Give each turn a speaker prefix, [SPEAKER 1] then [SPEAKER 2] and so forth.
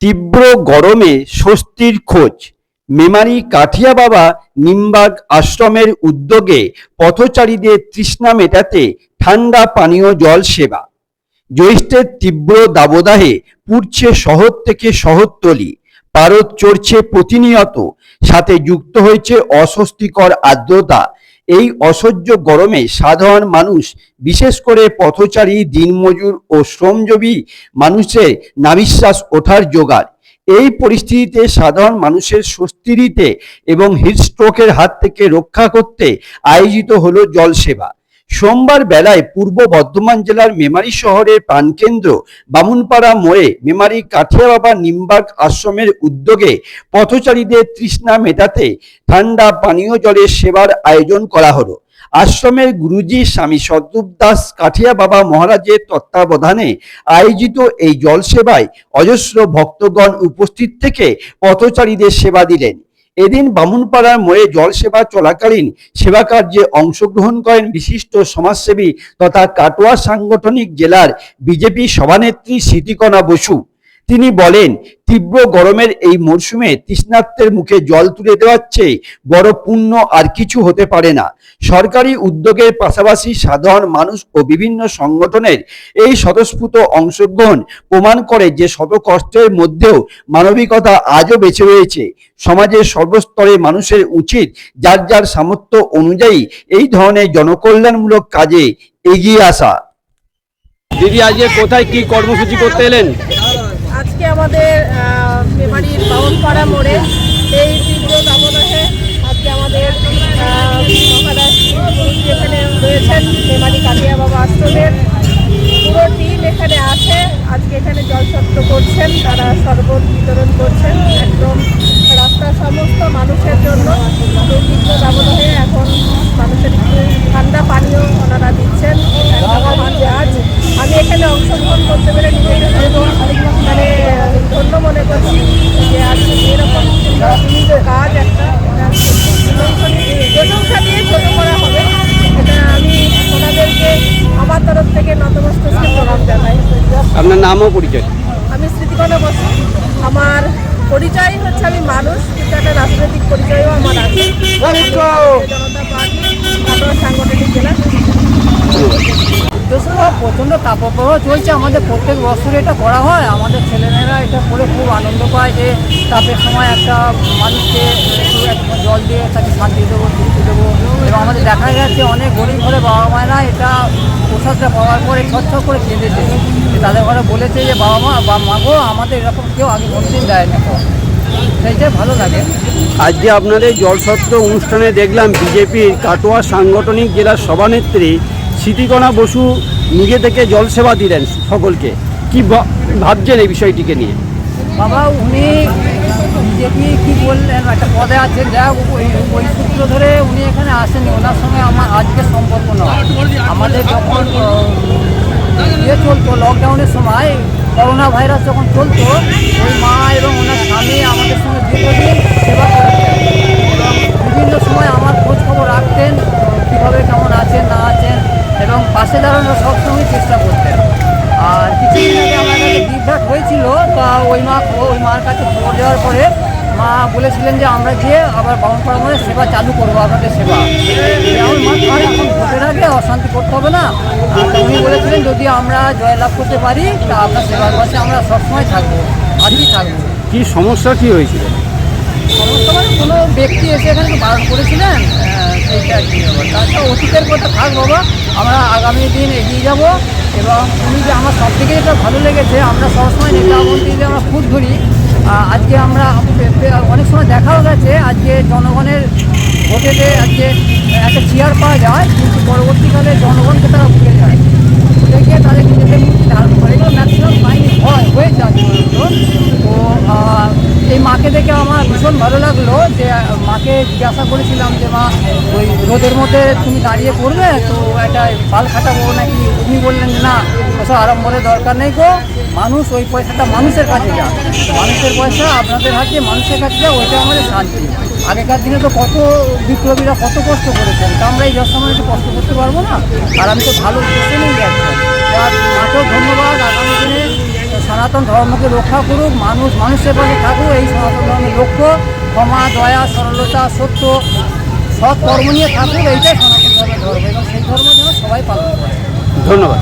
[SPEAKER 1] তীব্র গরমে স্বস্তির খোঁজ। মেমারি কাঠিয়া বাবা নিমবাগ আশ্রমের উদ্যোগে পথচারীদের তৃষ্ণা মেটাতে ঠান্ডা পানীয় জল সেবা। জ্যৈষ্ঠের তীব্র দাবদাহে পুড়ছে শহর থেকে শহরতলি, পারদ চড়ছে প্রতিনিয়ত, সাথে যুক্ত হয়েছে অস্বস্তিকর আর্দ্রতা। এই অসহ্য গরমে সাধারণ মানুষ, বিশেষ করে পথচারী, দিনমজুর ও শ্রমজীবী মানুষের নাভিশ্বাস ওঠার জোগাড়। এই পরিস্থিতিতে সাধারণ মানুষের স্বস্তি দিতে এবং হিটস্ট্রোকের হাত থেকে রক্ষা করতে আয়োজিত হলো জলসেবা। সোমবার বেলায় পূর্ব বর্ধমান জেলার মেমারি শহরের প্রাণকেন্দ্র বামুনপাড়া মোড়ে মেমারি কাঠিয়া বাবা নিমবাগ আশ্রমের উদ্যোগে পথচারীদের তৃষ্ণা মেটাতে ঠান্ডা পানীয় জলের সেবার আয়োজন করা হলো। আশ্রমের গুরুজি স্বামী সদ্রূপ দাস কাঠিয়া বাবা মহারাজের তত্ত্বাবধানে আয়োজিত এই জল সেবায় অজস্র ভক্তগণ উপস্থিত থেকে পথচারীদের সেবা দিলেন। এদিন বামুনপাড়ার মোড়ে জল সেবা চলাকালীন সেবা কার্যে অংশগ্রহণ করেন বিশিষ্ট সমাজসেবী তথা কাটোয়া সাংগঠনিক জেলার বিজেপি সভানেত্রী স্মৃতিকণা বসু। তিনি বলেন, তীব্র গরমের এই মরশুমে তৃষ্ণার্তের মুখে জল তুলে দেওয়ার চেয়ে বড় পুণ্য আর কিছু হতে পারে না। সরকারি উদ্যোগের পাশাপাশি সাধারণ মানুষ ও বিভিন্ন সংগঠনের এই স্বতঃস্ফূর্ত অংশগ্রহণ প্রমাণ করে যে শত কষ্টের মধ্যেও মানবিকতা আজও বেঁচে রয়েছে। সমাজের সর্বস্তরে মানুষের উচিত যার যার সামর্থ্য অনুযায়ী এই ধরনের জনকল্যাণমূলক কাজে এগিয়ে আসা। দিদি, আজকে কোথায় কি কর্মসূচি করতে এলেন?
[SPEAKER 2] আজকে আমাদের মেমারির বামুনপাড়া মোড়ে এই তীব্র দাবদাহে আজকে আমাদের মহারাজ এখানে রয়েছেন মেমারি কাঠিয়া বাবা আশ্রমের পুরো টিম এখানে আছে। আজকে এখানে জলছত্র করছেন, তারা শরবত বিতরণ করছেন একদম রাস্তার সমস্ত মানুষের জন্য। এই তীব্র দাবদাহে এখন মানুষের ঠান্ডা পানীয় ওনারা দিচ্ছেন। আজ আমি এখানে অংশগ্রহণ করতে পেরে নিজেকে মানে ধন্য মনে করছি যে আজকে এরকম কাজ একটা প্রশংসা দিয়ে ছোট করা হবে। এটা আমি ওনাদেরকে আমার তরফ থেকে নতমস্তকে প্রণাম জানাই।
[SPEAKER 1] আপনার নাম ও পরিচয়?
[SPEAKER 2] আমি স্মৃতিকণা বসু। আমার পরিচয় হচ্ছে আমি মানুষ, কিন্তু একটা রাজনৈতিক পরিচয়ও আমার আছে। জনতা পার্টি কাটোয়া সাংগঠনিক জেলা।
[SPEAKER 3] প্রচণ্ড তাপপ্রবাহ চলছে, আমাদের প্রত্যেক বছর এটা করা হয়। আমাদের ছেলেমেয়েরা এটা করে খুব আনন্দ পায় যে তাপের সময় একটা মানুষকে একটু জল দিয়ে তাকে শান্তি দেবো, তৃপ্তি দেবো। এবং আমাদের দেখা যাচ্ছে অনেক গরিব ঘরে বাবা মায়েরা এটা প্রসাদটা পাওয়ার পরে ছটছট করে কেঁদেছে। তাদের ঘরে বলেছে যে বাবা মা বা মাগো আমাদের এরকম কেউ আগে কোনোদিন দেয়নি, তো সেইটাই ভালো লাগে।
[SPEAKER 1] আজকে আপনাদের জলছত্র অনুষ্ঠানে দেখলাম বিজেপির কাটোয়া সাংগঠনিক জেলার সভানেত্রী স্মৃতিকণা বসু নিজে থেকে জল সেবা দিলেন সকলকে। কি ভাবছেন এই বিষয়টিকে নিয়ে?
[SPEAKER 3] বাবা উনি বিজেপি কি বললেন, একটা পদে আছেন, যা ওই সূত্র ধরে উনি এখানে আসেনি। ওনার সঙ্গে আমার আজকে সম্পর্ক নয়। আমাদের যখন চলতো লকডাউনের সময়, করোনা ভাইরাস যখন চলতো, ওই মা এবং ওনার স্বামী আমাদের সঙ্গে দীর্ঘদিন সেবা করেছেন এবং বিভিন্ন সময় আমার খোঁজ খবর রাখতেন, কীভাবে কেমন আছেন না আছেন, এবং পাশে দাঁড়ানোর সবসময় চেষ্টা করতেন। আর কিছুদিন আগে আমার কাছে বিভ্রাট হয়েছিল, তা ওই মার কাছে খবর দেওয়ার পরে মা বলেছিলেন যে আমরা গিয়ে আবার বামুনপাড়া মোড়ে সেবা চালু করবো, আপনাদের সেবা। আমার মা আর এখন ভোটের আগে অশান্তি করতে হবে না। উনি বলেছিলেন যদি আমরা জয়লাভ করতে পারি তা আপনার সেবার পাশে আমরা সবসময় থাকবো, আজই থাকবো।
[SPEAKER 1] কি সমস্যা কি হয়েছিল?
[SPEAKER 3] সমস্যা মানে কোনো ব্যক্তি এসে এখানে বারণ করেছিলেন, সেইটা আর কি হবে। তাছাড়া অতীতের কথা থাক বাবা, আমরা আগামী দিন এগিয়ে যাব। এবং উনি যে আমার সব থেকে যেটা ভালো লেগেছে, আমরা সবসময় নেতা মন্ত্রীদের আমরা খুব ধরি। আজকে আমরা অনেক সময় দেখাও গেছে আজকে জনগণের ভোটেতে আজকে একটা চেয়ার পাওয়া যায়, কিন্তু পরবর্তীকালে জনগণকে তারা ভুলে যায়, ভুলে গিয়ে তাদের নিজেদের মুক্তি ধারণ করে। এগুলো ম্যাক্সিমাম ফাইন হয়েছে আজ পর্যন্ত। তো এই মাকে দেখে আমার ভীষণ ভালো লাগলো যে মাকে জিজ্ঞাসা করেছিলাম যে মা ওই রোদের মধ্যে তুমি দাঁড়িয়ে পড়বে, তো একটা পাল খাটাবো নাকি? উনি বললেন না, ওসব আড়ম্বরের দরকার নেই গো, মানুষ ওই পয়সাটা মানুষের কাছে যাক, মানুষের পয়সা আপনাদের হাতে মানুষের কাছে যাক, ওইটা আমাদের শান্তি। আগেকার দিনে তো কত বিপ্লবীরা কত কষ্ট করেছেন, তা আমরা এই সময় একটু কষ্ট করতে পারবো না? আর আমি তো ভালো উদ্দেশ্যে নিয়ে যাচ্ছি। মাকেও ধন্যবাদ। আগামী দিনে সনাতন ধর্মকে রক্ষা করুক, মানুষ মানুষের পাশে থাকুক, এই সনাতন ধর্মের লক্ষ্য। ক্ষমা, দয়া, সরলতা, সত্য, সৎ কর্ম নিয়ে থাকুক, এইটাই সনাতন ধর্মের ধর্ম এবং সেই ধর্ম যেন সবাই পালন করে।
[SPEAKER 1] ধন্যবাদ।